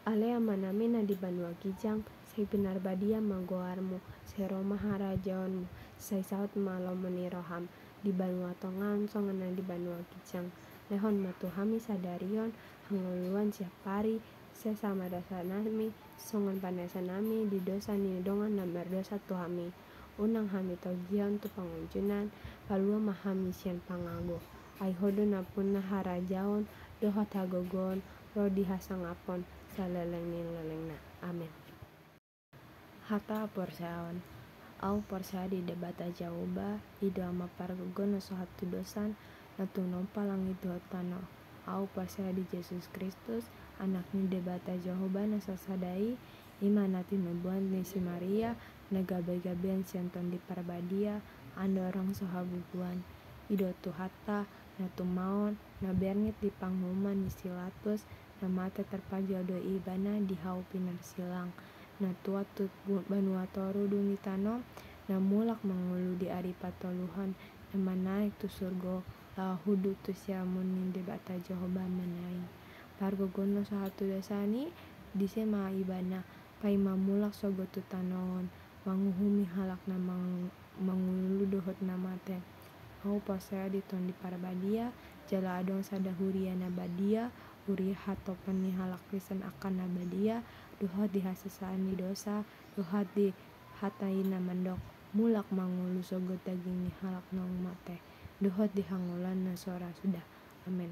Alea manamina di Banua Kijang, sai benar badia magoarmu, sai Roma harajaonmu, sai saut malo meniroham, di Banua Tongan songana di Banua Kijang. Lehon matuhami sadarion, hangoluan siap pari, sesama dasanami, songan panasanami, di dosa ni dongan na berdosa tuhami. Unang hami togion tu pangunjunan, palua mahami sian pangago. Aihodo na punna harajaon, dohot hagogon, rodi hasangapon, saleleng ni lelengna. Amin. Hata porsaon. Au porsa di debata jauba, ido ama pargogono sohatu dosan, natung nompa langit hotano. Au porsa di Yesus Kristus, anak ni debata Jehovah na sasadai, ima nati nubuan ni si Maria, na gabe-gabean sianton di parbadia, ando orang sohabubuan. Ido tu hatta, na tumaon, na bernit di panghuman ni Silatus, na mata terpajau do ibana di hau pinar silang. Na tua tut Banua Toru dungi tano, na mulak mangulu di aripatoluhan, na manaik tu surgo, la hudu tu siamun ni debata Jehovah manaik. Pargogono sohatu dasani, disema ibana, pai mamulak sogo tu tanoon, manguhumi halak na mangulu dohot na mate. Au pasaya diton di parbadia, jala adong sada huria na badia, huria hatopan ni halak pisan akan na badia, dohot di hasasaan ni dosa, dohot di hatai na mandok, mulak mangulu sogo daging ni halak nong mate, dohot di hangulan na sora sudah. Amin.